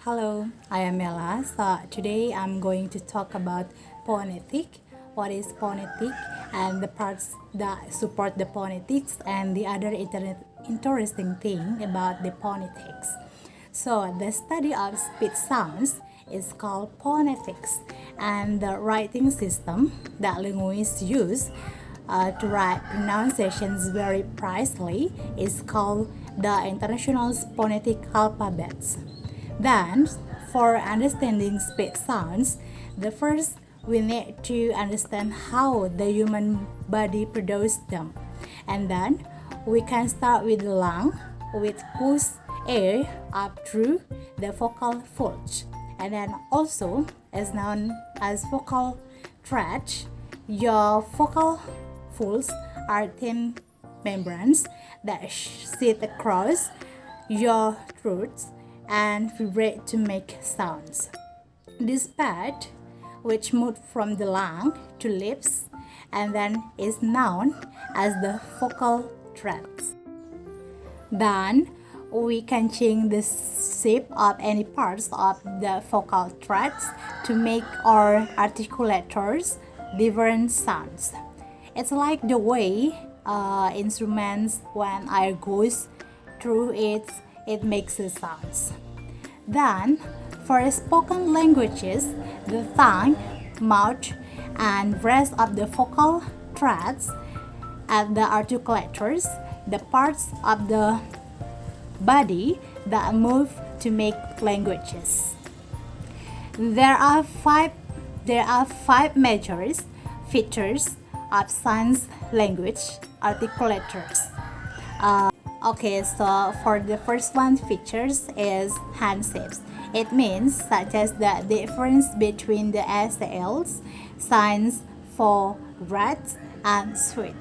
Hello, I am Mela. So today I'm going to talk about phonetic. What is phonetic and the parts that support the phonetics and the other interesting thing about the phonetics. So the study of speech sounds is called phonetics, and the writing system that linguists use to write pronunciations very precisely is called the International Phonetic Alphabets. Then, for understanding speech sounds, the first we need to understand how the human body produces them. And then we can start with the lung, which pushes air up through the vocal folds. And then also, as known as vocal tract, your vocal folds are thin membranes that sit across your throat and vibrate to make sounds. This part, which moves from the lung to lips and then is known as the vocal tract. Then we can change the shape of any parts of the vocal tract to make our articulators different sounds. It's like the way instruments, when air goes through it makes the sounds. Then, for spoken languages, the tongue, mouth, and rest of the vocal tracts at the articulators, the parts of the body that move to make languages. There are five major features of sign language articulators. Okay, so for the first one features is hand shapes. It means such as the difference between the SLs, signs for red and sweet.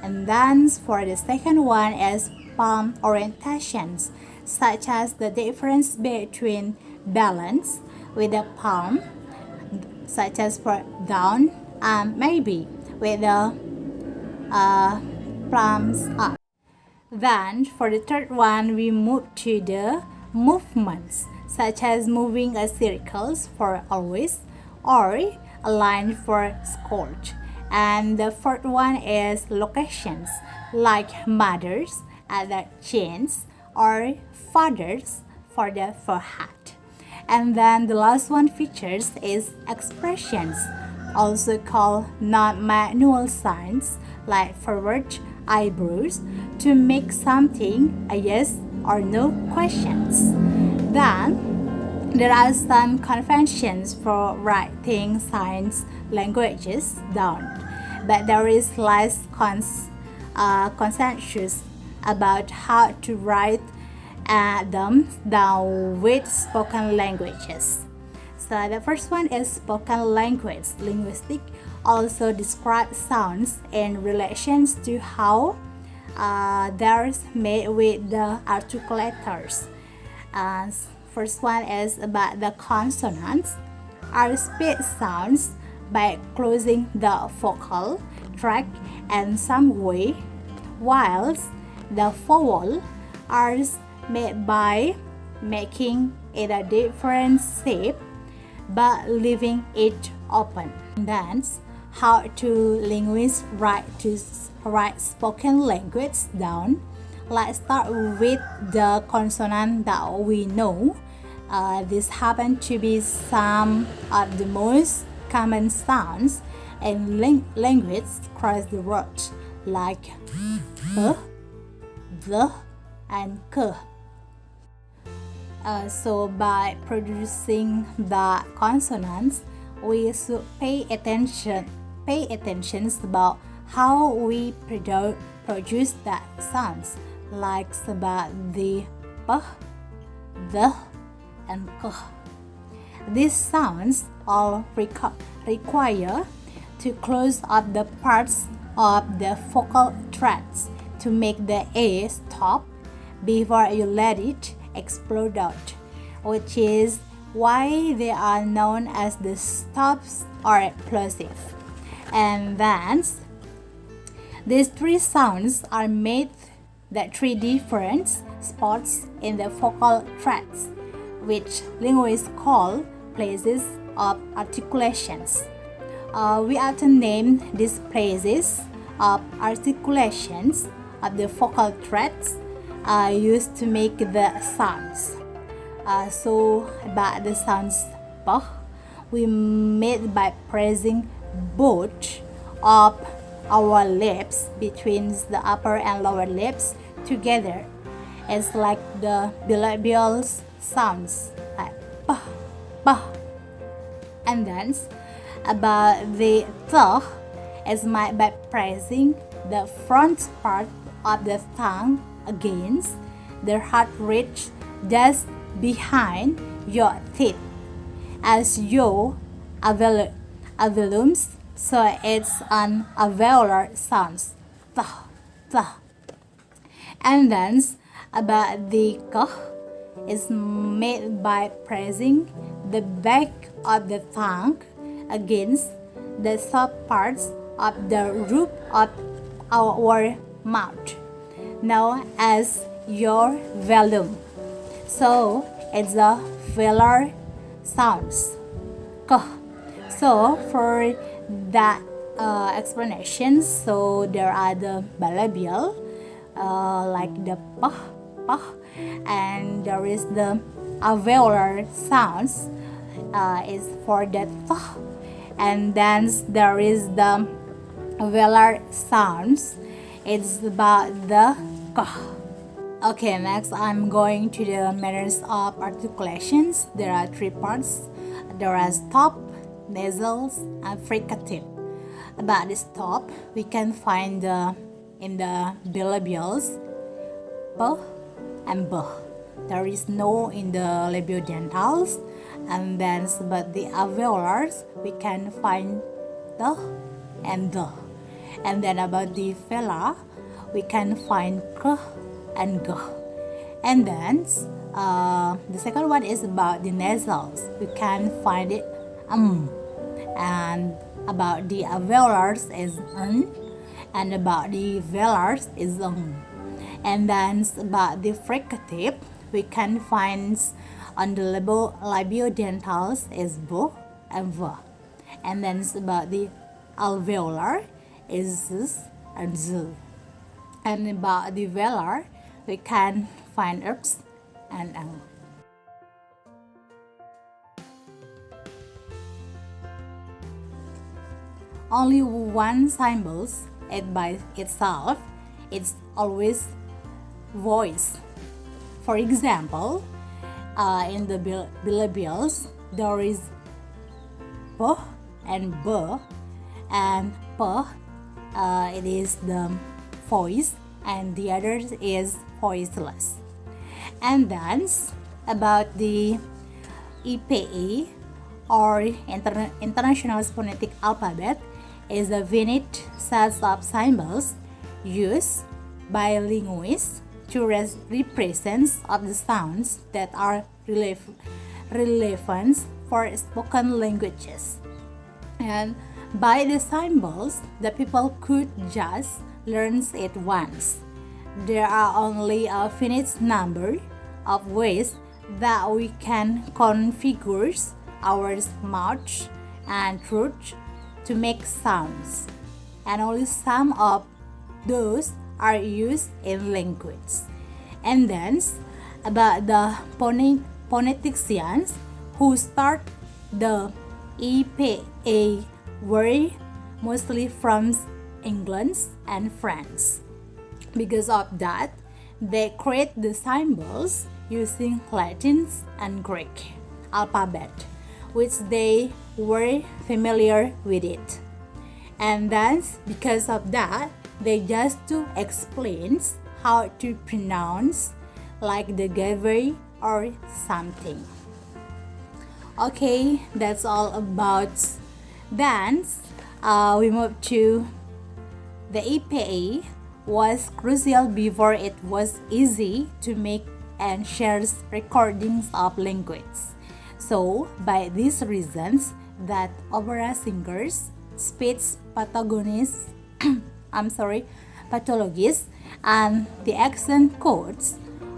And then for the second one is palm orientations, such as the difference between balance with the palm, such as for down and maybe with the palms up. Then for the third one, we move to the movements, such as moving a circle for always or a line for scourge. And the fourth one is locations, like mothers at the chins or fathers for the forehead. And then the last one features is expressions, also called non-manual signs, like forward eyebrows, to make something a yes or no questions. Then there are some conventions for writing signs languages down, but there is less consensus about how to write them down with spoken languages. So the first one is spoken language. Linguistics also describe sounds in relations to how they're made with the articulators. First one is about the consonants. Are speech sounds by closing the vocal tract in some way, whilst the vowel are made by making it a different shape but leaving it open. That's how to linguists write spoken language down. Let's start with the consonant that we know. This happen to be some of the most common sounds in language across the world, like the, and k. So by producing the consonants, we should pay attention about how we produce the sounds, like about the p, the, and k. These sounds all require to close up the parts of the vocal tracts to make the A stop before you let it explode out, which is why they are known as the stops or plosive. And then these three sounds are made the three different spots in the vocal tracts, which linguists call places of articulations. We often name these places of articulations of the vocal threads used to make the sounds. So about the sounds p, we made by pressing both of our lips between the upper and lower lips together. It's like the bilabial sounds like p, p. And then about the th is made by pressing the front part of the tongue against the heart ridge just behind your teeth as your alveolums, so it's an alveolar sounds th, th. And then about the k is made by pressing the back of the tongue against the soft parts of the roof of our mouth, known as your velum. So it's a velar sounds. K. So for that explanations, so there are the bilabial, like the p, p, and there is the alveolar sounds is for the th, and then there is the velar sounds. It's about the k. Okay, next I'm going to the manners of articulations. There are three parts. There are stop, nasals, and fricative. About the stop, we can find in the bilabials p and b. There is no in the labiodentals. And then about the alveolars, we can find the and the. And then about the velar, we can find k and g. And then the second one is about the nasals. We can find it and about the alveolars is and about the velars is and then about the fricative, we can find on the labiodentals is b and v. And then about the alveolar is z and z. And about the velar, we can find x and l. Only one symbol by itself, it's always voice. For example, in the bilabials, there is p and b, and p it is the voice and the other is voiceless. And then about the EPA or International Phonetic Alphabet is a finite set of symbols used by linguists to represent of the sounds that are relevant for spoken languages. And by the symbols, the people could just learn it once. There are only a finite number of ways that we can configure our mouth and throat to make sounds, and only some of those are used in language. And then about the phoneticians who start the EPA were mostly from England and France. Because of that, they create the symbols using Latin and Greek alphabet, which they were familiar with it. And then because of that, they just to explain how to pronounce like the gateway or something. Okay, that's all about dance. We move to the EPA was crucial before it was easy to make and share recordings of language. So, by these reasons, that opera singers, speech pathologists, pathologists, and the accent codes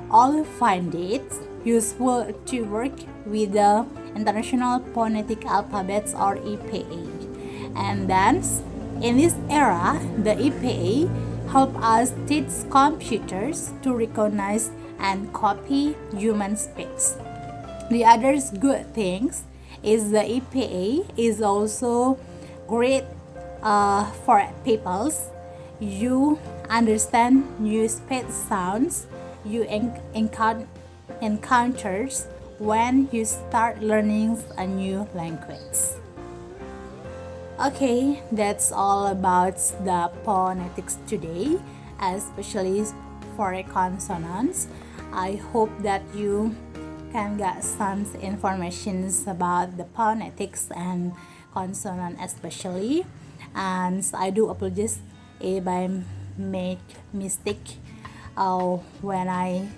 all find it useful to work with the International Phonetic Alphabets or EPA. And then in this era, the EPA help us teach computers to recognize and copy human speech. The other good things is the EPA is also great for peoples. You understand new speech sounds you encounters when you start learning a new language. Okay, that's all about the phonetics today, especially for consonants. I hope that you can get some information about the phonetics and consonant especially. And I do apologize if I make mistake when I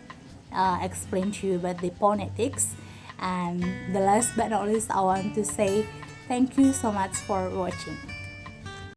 explain to you about the phonetics. And the last but not least, I want to say thank you so much for watching.